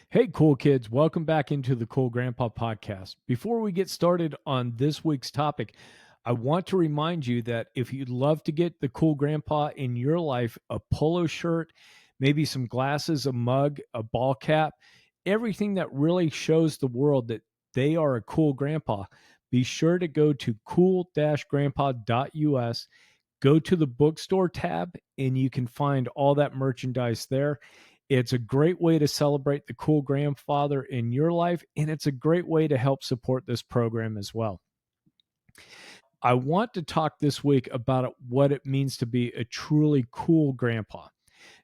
Hey, cool kids. Welcome back into the Cool Grandpa podcast. Before we get started on this week's topic, I want to remind you that if you'd love to get the Cool Grandpa in your life, a polo shirt, maybe some glasses, a mug, a ball cap, everything that really shows the world that they are a cool grandpa, be sure to go to cool-grandpa.us. Go to the bookstore tab and you can find all that merchandise there. It's a great way to celebrate the cool grandfather in your life, and it's a great way to help support this program as well. I want to talk this week about what it means to be a truly cool grandpa.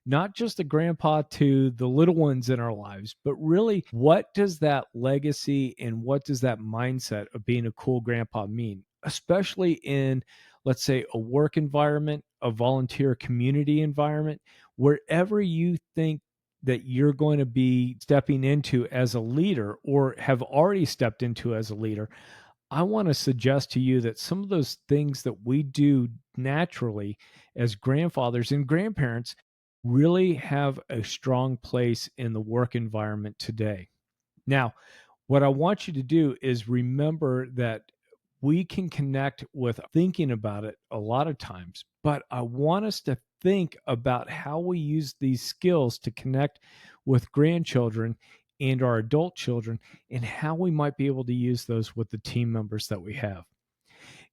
Not just a grandpa to the little ones in our lives, but really, what does that legacy and what does that mindset of being a cool grandpa mean, especially in, let's say, a work environment, a volunteer community environment, wherever you think that you're going to be stepping into as a leader or have already stepped into as a leader. I want to suggest to you that some of those things that we do naturally as grandfathers and grandparents really have a strong place in the work environment today. Now, what I want you to do is remember that we can connect with thinking about it a lot of times, but I want us to think about how we use these skills to connect with grandchildren and our adult children and how we might be able to use those with the team members that we have.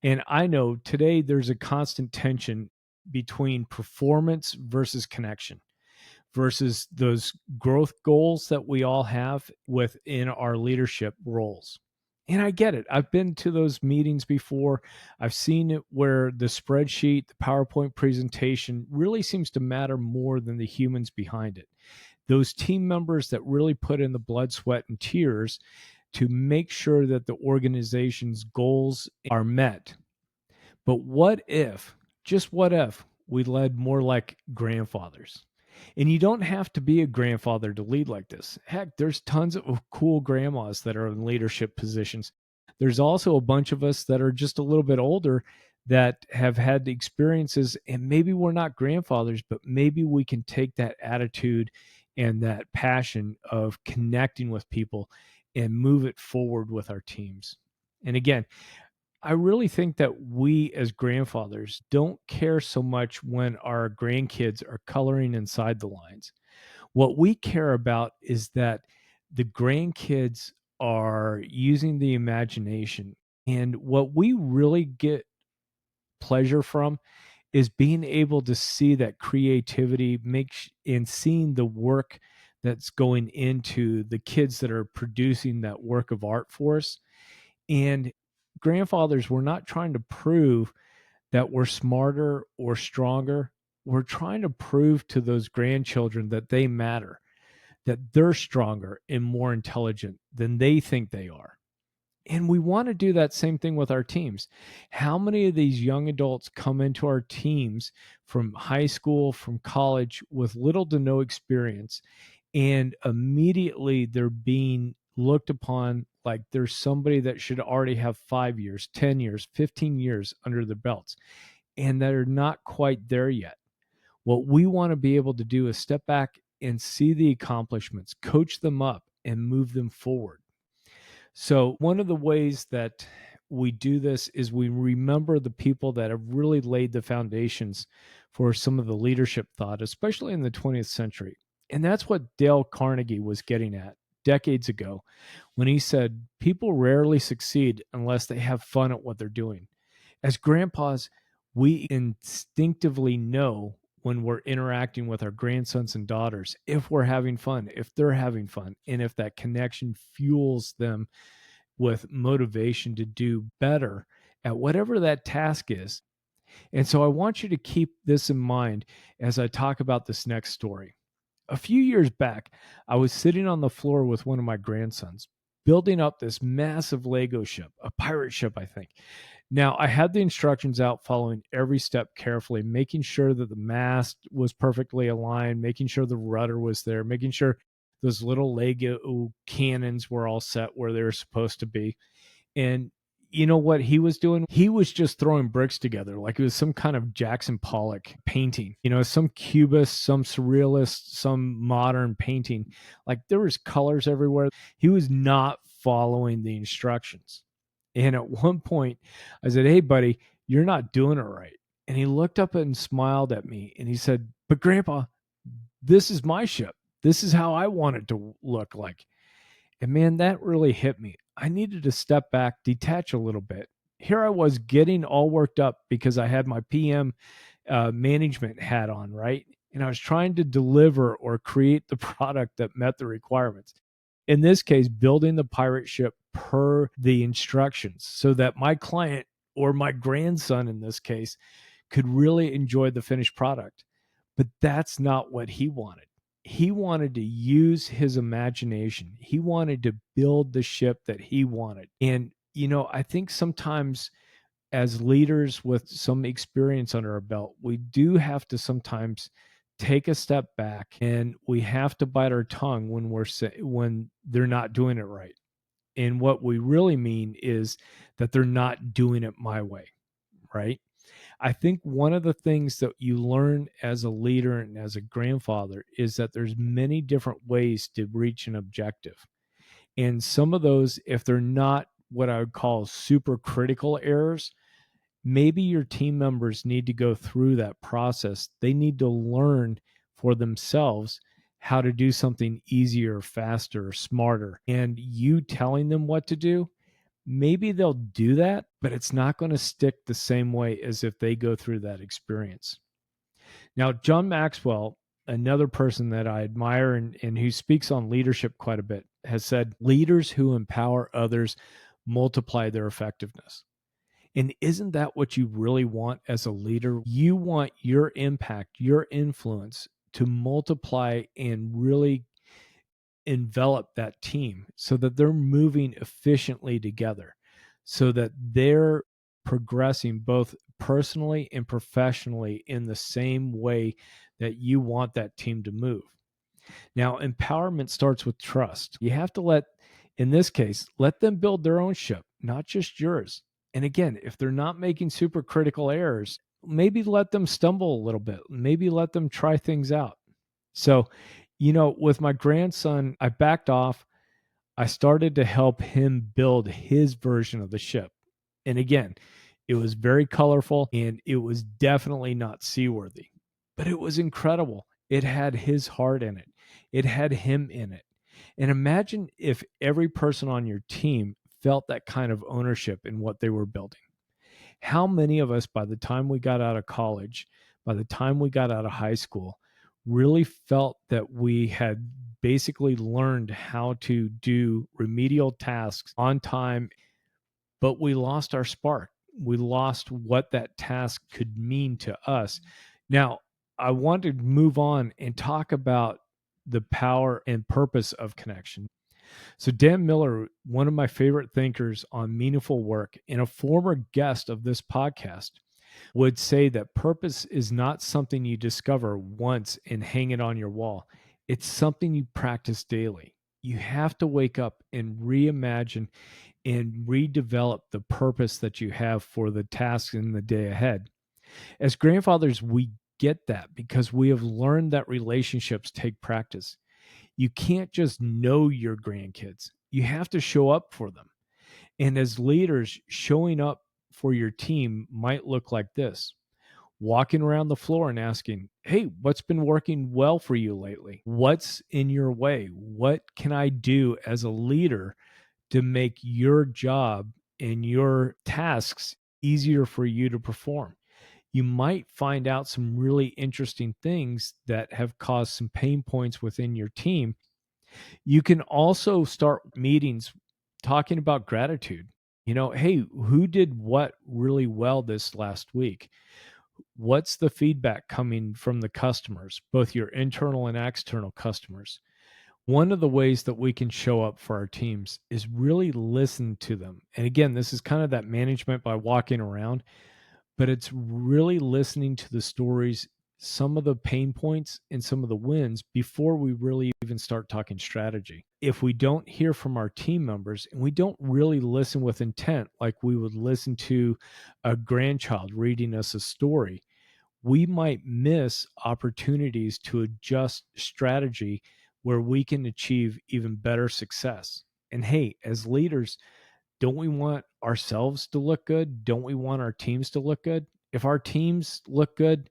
And I know today there's a constant tension between performance versus connection versus those growth goals that we all have within our leadership roles. And I get it. I've been to those meetings before. I've seen it where the spreadsheet, the PowerPoint presentation really seems to matter more than the humans behind it. Those team members that really put in the blood, sweat, and tears to make sure that the organization's goals are met. But what if, just what if, we led more like grandfathers? And you don't have to be a grandfather to lead like this. Heck, there's tons of cool grandmas that are in leadership positions. There's also a bunch of us that are just a little bit older that have had the experiences, and maybe we're not grandfathers, but maybe we can take that attitude and that passion of connecting with people and move it forward with our teams. And again, I really think that we as grandfathers don't care so much when our grandkids are coloring inside the lines. What we care about is that the grandkids are using the imagination. And what we really get pleasure from is being able to see that creativity makes and seeing the work that's going into the kids that are producing that work of art for us. And grandfathers, we're not trying to prove that we're smarter or stronger. We're trying to prove to those grandchildren that they matter, that they're stronger and more intelligent than they think they are. And we want to do that same thing with our teams. How many of these young adults come into our teams from high school, from college with little to no experience, and immediately they're being looked upon like there's somebody that should already have 5 years, 10 years, 15 years under their belts, and they're not quite there yet. What we want to be able to do is step back and see the accomplishments, coach them up, and move them forward. So, one of the ways that we do this is we remember the people that have really laid the foundations for some of the leadership thought, especially in the 20th century. And that's what Dale Carnegie was getting at decades ago when he said, people rarely succeed unless they have fun at what they're doing. As grandpas, we instinctively know when we're interacting with our grandsons and daughters if we're having fun, if they're having fun, and if that connection fuels them with motivation to do better at whatever that task is. And so I want you to keep this in mind as I talk about this next story. A few years back, I was sitting on the floor with one of my grandsons, building up this massive Lego ship, a pirate ship, I think. Now, I had the instructions out, following every step carefully, making sure that the mast was perfectly aligned, making sure the rudder was there, making sure those little Lego cannons were all set where they were supposed to be. And, you know what he was doing? He was just throwing bricks together like it was some kind of Jackson Pollock painting, some cubist, some surrealist, some modern painting. Like there was colors everywhere. He was not following the instructions. And at one point I said, "Hey buddy, you're not doing it right." And he looked up and smiled at me and he said, "But Grandpa, this is my ship. This is how I want it to look like." And man, that really hit me. I needed to step back, detach a little bit. Here I was getting all worked up because I had my PM management hat on, right? And I was trying to deliver or create the product that met the requirements. In this case, building the pirate ship per the instructions so that my client or my grandson in this case could really enjoy the finished product. But that's not what he wanted. He wanted to use his imagination. He wanted to build the ship that he wanted. And, I think sometimes as leaders with some experience under our belt, we do have to sometimes take a step back and we have to bite our tongue when when they're not doing it right. And what we really mean is that they're not doing it my way, right? I think one of the things that you learn as a leader and as a grandfather is that there's many different ways to reach an objective. And some of those, if they're not what I would call super critical errors, maybe your team members need to go through that process. They need to learn for themselves how to do something easier, faster, smarter. And you telling them what to do, maybe they'll do that, but it's not going to stick the same way as if they go through that experience. Now, John Maxwell, another person that I admire and who speaks on leadership quite a bit, has said, "Leaders who empower others multiply their effectiveness." And isn't that what you really want as a leader? You want your impact, your influence to multiply and really envelop that team so that they're moving efficiently together, so that they're progressing both personally and professionally in the same way that you want that team to move. Now, empowerment starts with trust. You have to in this case, let them build their own ship, not just yours. And again, if they're not making super critical errors, maybe let them stumble a little bit. Maybe let them try things out. So, with my grandson, I backed off. I started to help him build his version of the ship. And again, it was very colorful and it was definitely not seaworthy, but it was incredible. It had his heart in it, it had him in it. And imagine if every person on your team felt that kind of ownership in what they were building. How many of us, by the time we got out of college, by the time we got out of high school, really felt that we had basically learned how to do remedial tasks on time, but we lost our spark. We lost what that task could mean to us. Now, I want to move on and talk about the power and purpose of connection. So, Dan Miller, one of my favorite thinkers on meaningful work and a former guest of this podcast, would say that purpose is not something you discover once and hang it on your wall. It's something you practice daily. You have to wake up and reimagine and redevelop the purpose that you have for the tasks in the day ahead. As grandfathers, we get that because we have learned that relationships take practice. You can't just know your grandkids. You have to show up for them. And as leaders, showing up for your team might look like this: walking around the floor and asking, "Hey, what's been working well for you lately? What's in your way? What can I do as a leader to make your job and your tasks easier for you to perform?" You might find out some really interesting things that have caused some pain points within your team. You can also start meetings talking about gratitude. Hey, who did what really well this last week? What's the feedback coming from the customers, both your internal and external customers? One of the ways that we can show up for our teams is really listen to them. And again, this is kind of that management by walking around, but it's really listening to the stories some of the pain points and some of the wins before we really even start talking strategy. If we don't hear from our team members and we don't really listen with intent, like we would listen to a grandchild reading us a story, we might miss opportunities to adjust strategy where we can achieve even better success. And hey, as leaders, don't we want ourselves to look good? Don't we want our teams to look good? If our teams look good,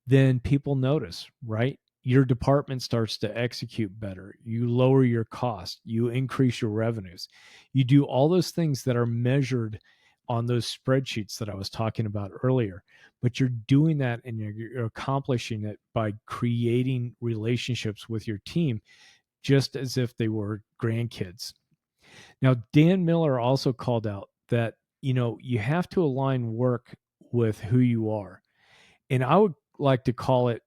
then people notice, right? Your department starts to execute better. You lower your cost. You increase your revenues. You do all those things that are measured on those spreadsheets that I was talking about earlier. But you're doing that and you're accomplishing it by creating relationships with your team, just as if they were grandkids. Now, Dan Miller also called out that, you have to align work with who you are. And I would like to call it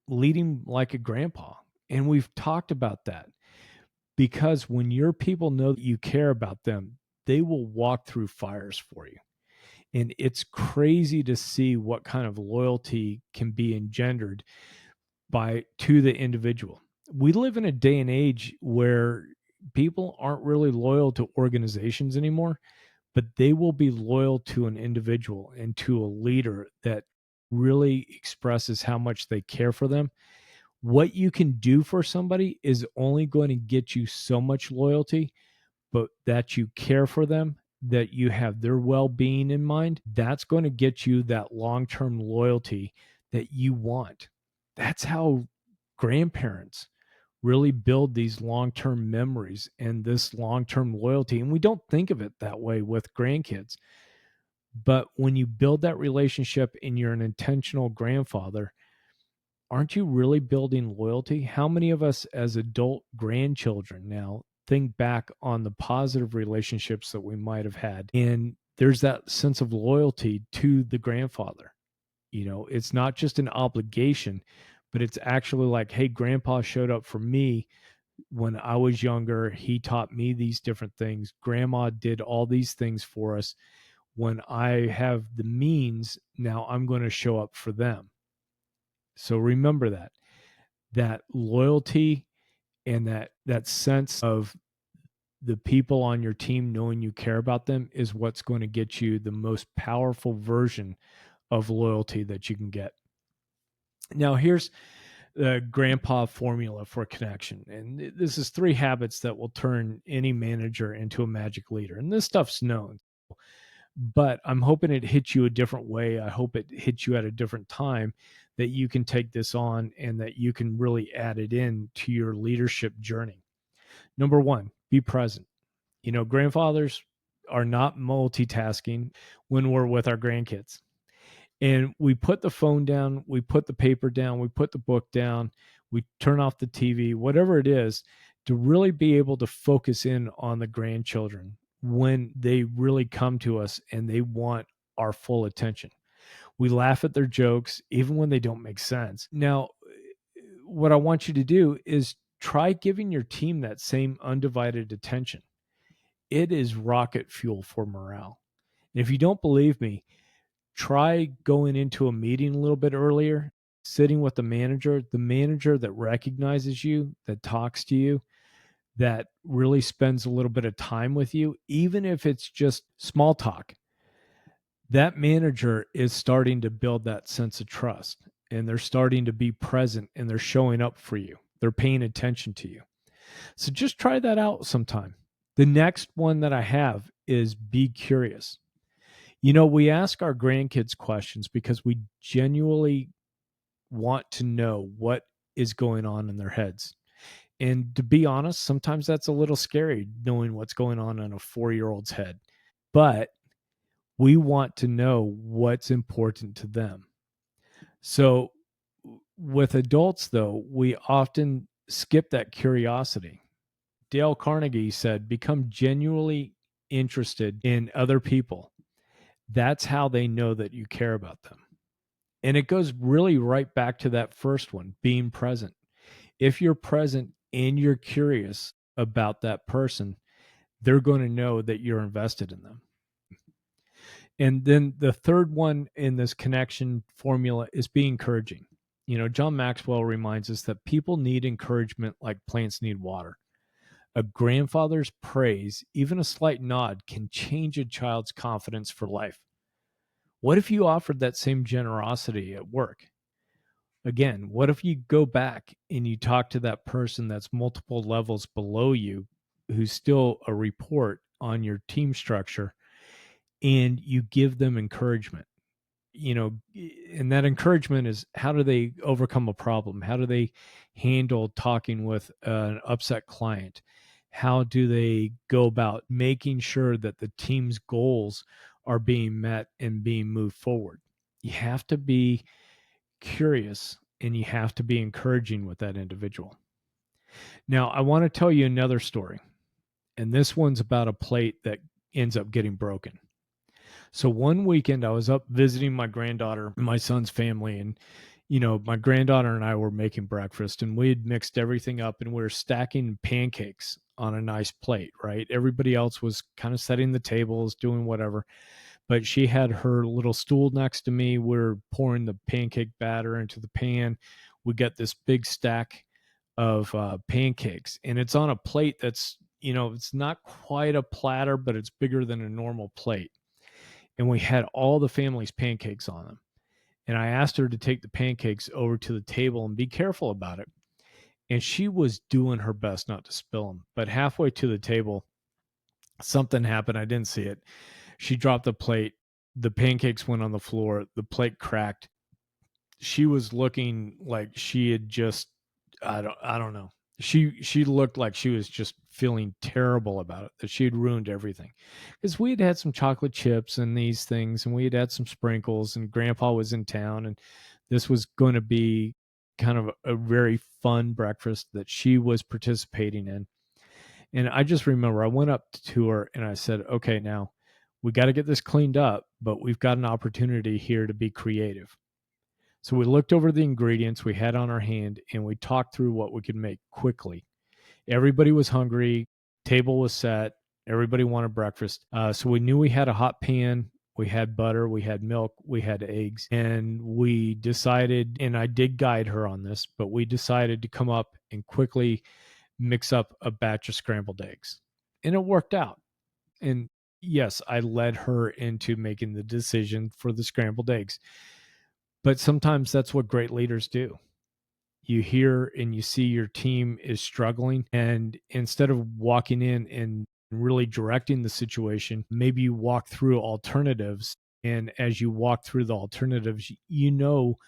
leading like a grandpa. And we've talked about that because when your people know that you care about them, they will walk through fires for you. And it's crazy to see what kind of loyalty can be engendered to the individual. We live in a day and age where people aren't really loyal to organizations anymore, but they will be loyal to an individual and to a leader that really expresses how much they care for them. What you can do for somebody is only going to get you so much loyalty, but that you care for them, that you have their well-being in mind, that's going to get you that long-term loyalty that you want. That's how grandparents really build these long-term memories and this long-term loyalty. And we don't think of it that way with grandkids. But when you build that relationship and you're an intentional grandfather, aren't you really building loyalty? How many of us as adult grandchildren now think back on the positive relationships that we might have had? And there's that sense of loyalty to the grandfather. It's not just an obligation, but it's actually like, hey, grandpa showed up for me when I was younger. He taught me these different things. Grandma did all these things for us. When I have the means, now I'm going to show up for them. So remember that loyalty and that sense of the people on your team knowing you care about them is what's going to get you the most powerful version of loyalty that you can get. Now, here's the grandpa formula for connection. And this is 3 habits that will turn any manager into a magic leader. And this stuff's known, but I'm hoping it hits you a different way. I hope it hits you at a different time, that you can take this on and that you can really add it in to your leadership journey. Number 1, be present. Grandfathers are not multitasking when we're with our grandkids. And we put the phone down, we put the paper down, we put the book down, we turn off the TV, whatever it is, to really be able to focus in on the grandchildren when they really come to us and they want our full attention. We laugh at their jokes, even when they don't make sense. Now, what I want you to do is try giving your team that same undivided attention. It is rocket fuel for morale. And if you don't believe me, try going into a meeting a little bit earlier, sitting with the manager that recognizes you, that talks to you, that really spends a little bit of time with you, even if it's just small talk. That manager is starting to build that sense of trust, and they're starting to be present, and they're showing up for you. They're paying attention to you. So just try that out sometime. The next one that I have is be curious. We ask our grandkids questions because we genuinely want to know what is going on in their heads. And to be honest, sometimes that's a little scary, knowing what's going on in a 4-year-old's head. But we want to know what's important to them. So with adults, though, we often skip that curiosity. Dale Carnegie said, become genuinely interested in other people. That's how they know that you care about them. And it goes really right back to that first one, being present. If you're present and you're curious about that person, they're going to know that you're invested in them. And then the third one in this connection formula is be encouraging. John Maxwell reminds us that people need encouragement like plants need water. A grandfather's praise, even a slight nod, can change a child's confidence for life. What if you offered that same generosity at work? Again, what if you go back and you talk to that person that's multiple levels below you, who's still a report on your team structure, and you give them encouragement? And that encouragement is, how do they overcome a problem? How do they handle talking with an upset client? How do they go about making sure that the team's goals are being met and being moved forward? You have to be curious and you have to be encouraging with that individual. Now, I want to tell you another story, and this one's about a plate that ends up getting broken. So one weekend I was up visiting my granddaughter and my son's family, and my granddaughter and I were making breakfast, and we had mixed everything up and we were stacking pancakes on a nice plate, right? Everybody else was kind of setting the tables, doing whatever, but she had her little stool next to me. We're pouring the pancake batter into the pan. We got this big stack of pancakes, and it's on a plate that's, it's not quite a platter, but it's bigger than a normal plate. And we had all the family's pancakes on them. And I asked her to take the pancakes over to the table and be careful about it. And she was doing her best not to spill them. But halfway to the table, something happened. I didn't see it. She dropped the plate. The pancakes went on the floor. The plate cracked. She was looking like she had just, I don't know. She looked like she was just feeling terrible about it, that she had ruined everything. Because we had some chocolate chips and these things, and we had some sprinkles, and grandpa was in town, and this was going to be kind of a very fun breakfast that she was participating in. And I just remember I went up to her and I said, okay, now we got to get this cleaned up, but we've got an opportunity here to be creative. So we looked over the ingredients we had on our hand and we talked through what we could make quickly. Everybody was hungry, table was set, everybody wanted breakfast. So we knew we had a hot pan, we had butter, we had milk, we had eggs, and we decided, and I did guide her on this, but we decided to come up and quickly mix up a batch of scrambled eggs. And it worked out. And yes, I led her into making the decision for the scrambled eggs. But sometimes that's what great leaders do. You hear and you see your team is struggling, and instead of walking in and really directing the situation, maybe you walk through alternatives. And as you walk through the alternatives, you know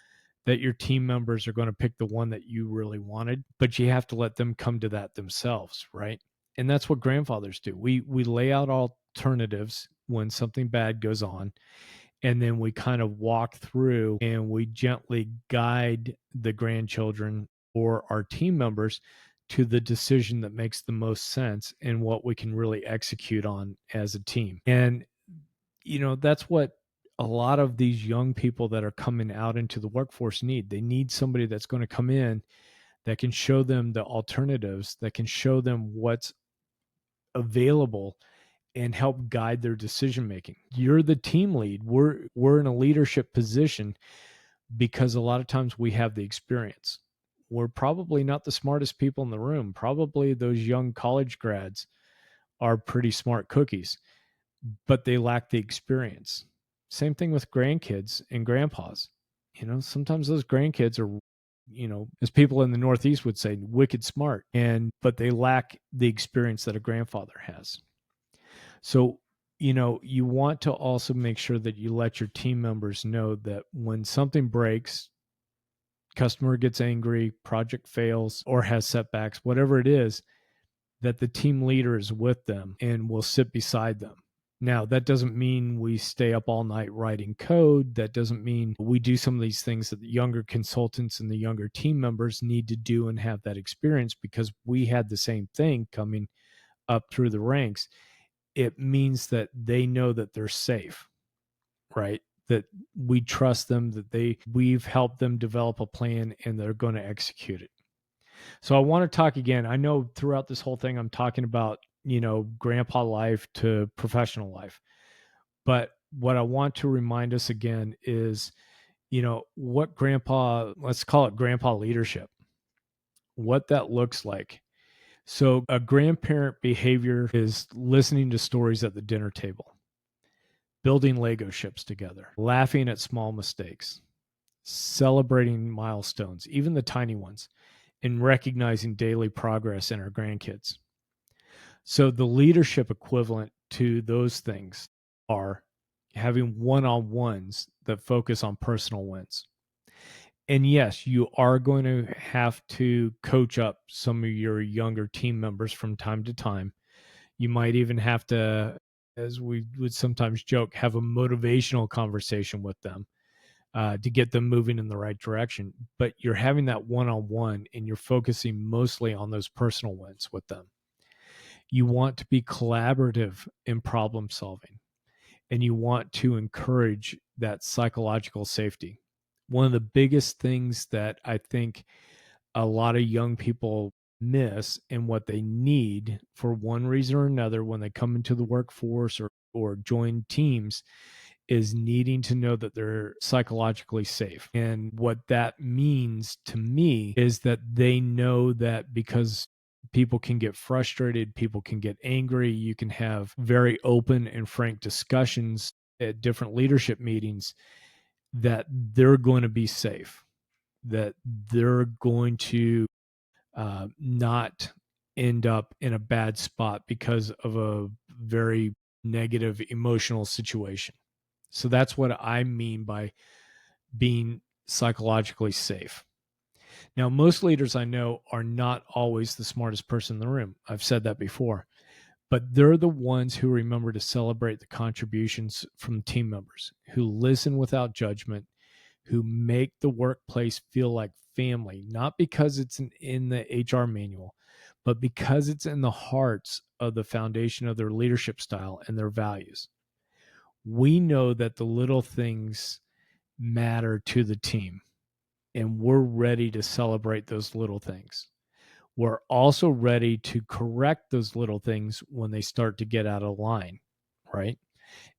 that your team members are going to pick the one that you really wanted, but you have to let them come to that themselves, right? And that's what grandfathers do. We lay out alternatives when something bad goes on, and then we kind of walk through and we gently guide the grandchildren or our team members to the decision that makes the most sense and what we can really execute on as a team. And that's what a lot of these young people that are coming out into the workforce need. They need somebody that's going to come in that can show them the alternatives, that can show them what's available and help guide their decision making. You're the team lead. We're in a leadership position because a lot of times we have the experience. We're probably not the smartest people in the room. Probably those young college grads are pretty smart cookies, but they lack the experience. Same thing with grandkids and grandpas. Sometimes those grandkids are, as people in the Northeast would say, wicked smart, but they lack the experience that a grandfather has. So, you want to also make sure that you let your team members know that when something breaks, customer gets angry, project fails, or has setbacks, whatever it is, that the team leader is with them and will sit beside them. Now, that doesn't mean we stay up all night writing code. That doesn't mean we do some of these things that the younger consultants and the younger team members need to do and have that experience, because we had the same thing coming up through the ranks. It means that they know that they're safe, right? That we trust them, that we've helped them develop a plan and they're going to execute it. So I want to talk again. I know throughout this whole thing, I'm talking about, grandpa life to professional life, but what I want to remind us again is, what grandpa, let's call it grandpa leadership, what that looks like. So, a grandparent behavior is listening to stories at the dinner table, building Lego ships together, laughing at small mistakes, celebrating milestones, even the tiny ones, and recognizing daily progress in our grandkids. So, the leadership equivalent to those things are having one on ones that focus on personal wins. And yes, you are going to have to coach up some of your younger team members from time to time. You might even have to, as we would sometimes joke, have a motivational conversation with them to get them moving in the right direction. But you're having that one on one and you're focusing mostly on those personal wins with them. You want to be collaborative in problem solving, and you want to encourage that psychological safety. One of the biggest things that I think a lot of young people miss and what they need for one reason or another when they come into the workforce or join teams is needing to know that they're psychologically safe. And what that means to me is that they know that because people can get frustrated, people can get angry, you can have very open and frank discussions at different leadership meetings, that they're going to be safe, that they're going to not end up in a bad spot because of a very negative emotional situation. So that's what I mean by being psychologically safe. Now, most leaders I know are not always the smartest person in the room. I've said that before, but they're the ones who remember to celebrate the contributions from team members, who listen without judgment, who make the workplace feel like family, not because it's in the HR manual, but because it's in the hearts of the foundation of their leadership style and their values. We know that the little things matter to the team, and we're ready to celebrate those little things. We're also ready to correct those little things when they start to get out of line, right?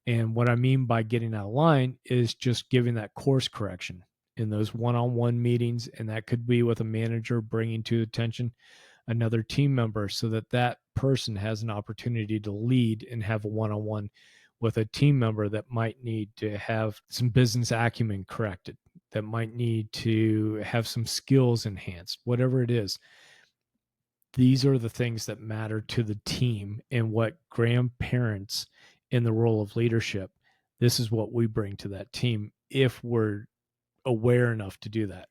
And what I mean by getting out of line is just giving that course correction in those one-on-one meetings. And that could be with a manager bringing to attention another team member so that that person has an opportunity to lead and have a one-on-one with a team member that might need to have some business acumen corrected, that might need to have some skills enhanced, whatever it is. These are the things that matter to the team, and what grandparents in the role of leadership, this is what we bring to that team if we're aware enough to do that.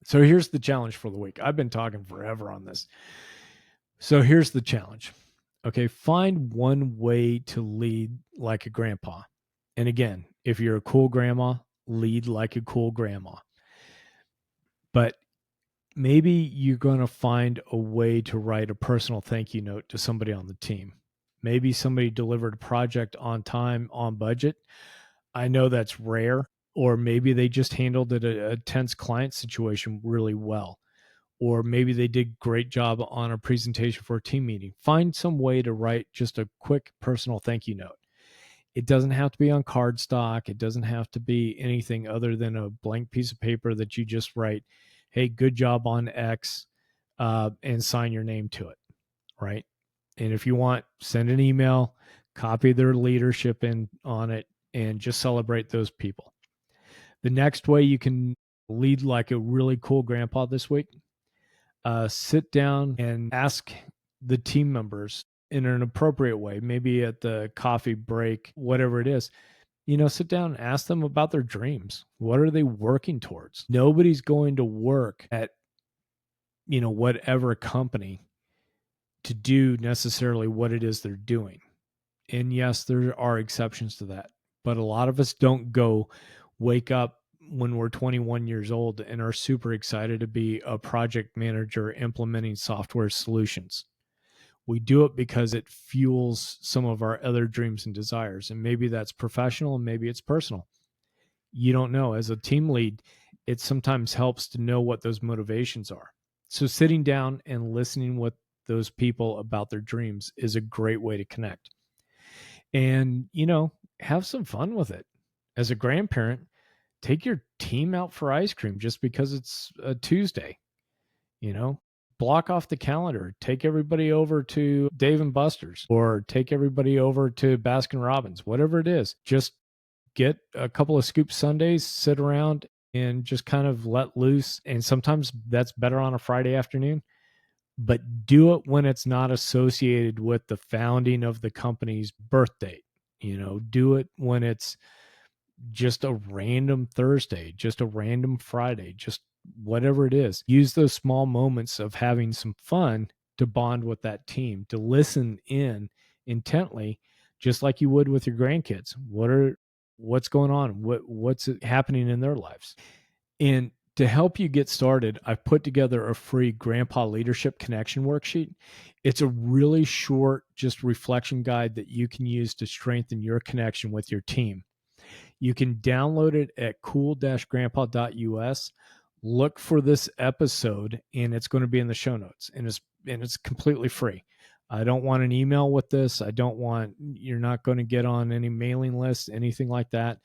So here's the challenge for the week. I've been talking forever on this. So here's the challenge. Okay, find one way to lead like a grandpa. And again, if you're a cool grandma, lead like a cool grandma. But maybe you're going to find a way to write a personal thank you note to somebody on the team. Maybe somebody delivered a project on time, on budget. I know that's rare. Or maybe they just handled a tense client situation really well. Or maybe they did a great job on a presentation for a team meeting. Find some way to write just a quick personal thank you note. It doesn't have to be on cardstock. It doesn't have to be anything other than a blank piece of paper that you just write, hey, good job on X, and sign your name to it, right? And if you want, send an email, copy their leadership in on it, and just celebrate those people. The next way you can lead like a really cool grandpa this week, sit down and ask the team members in an appropriate way, maybe at the coffee break, whatever it is, sit down and ask them about their dreams. What are they working towards? Nobody's going to work at, whatever company to do necessarily what it is they're doing. And yes, there are exceptions to that, but a lot of us don't wake up when we're 21 years old and are super excited to be a project manager implementing software solutions. We do it because it fuels some of our other dreams and desires. And maybe that's professional and maybe it's personal. You don't know. As a team lead, it sometimes helps to know what those motivations are. So sitting down and listening with those people about their dreams is a great way to connect. And, have some fun with it. As a grandparent, take your team out for ice cream just because it's a Tuesday, you know? Block off the calendar. Take everybody over to Dave and Buster's or take everybody over to Baskin Robbins, whatever it is. Just get a couple of scoop Sundays, sit around and just kind of let loose. And sometimes that's better on a Friday afternoon, but do it when it's not associated with the founding of the company's birth date. Do it when it's just a random Thursday, just a random Friday, just whatever it is. Use those small moments of having some fun to bond with that team, to listen in intently, just like you would with your grandkids. What's going on? What's happening in their lives? And to help you get started, I've put together a free Grandpa Leadership Connection worksheet. It's a really short, just reflection guide that you can use to strengthen your connection with your team. You can download it at cool-grandpa.us. Look for this episode, and it's going to be in the show notes, and it's completely free. I don't want an email with this. You're not going to get on any mailing lists, anything like that.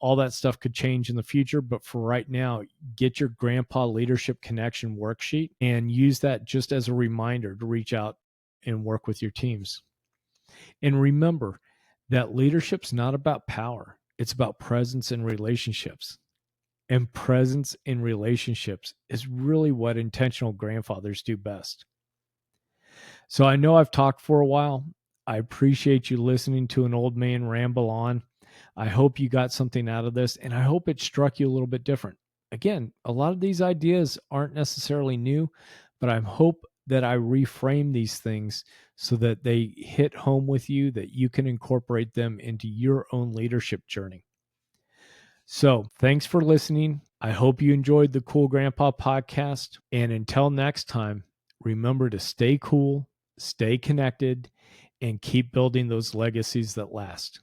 All that stuff could change in the future, but for right now, get your Grandpa Leadership Connection worksheet and use that just as a reminder to reach out and work with your teams. And remember that leadership's not about power. It's about presence in relationships. And presence in relationships is really what intentional grandfathers do best. So I know I've talked for a while. I appreciate you listening to an old man ramble on. I hope you got something out of this, and I hope it struck you a little bit different. Again, a lot of these ideas aren't necessarily new, but I hope that I reframe these things so that they hit home with you, that you can incorporate them into your own leadership journey. So thanks for listening. I hope you enjoyed the Cool Grandpa podcast. And until next time, remember to stay cool, stay connected, and keep building those legacies that last.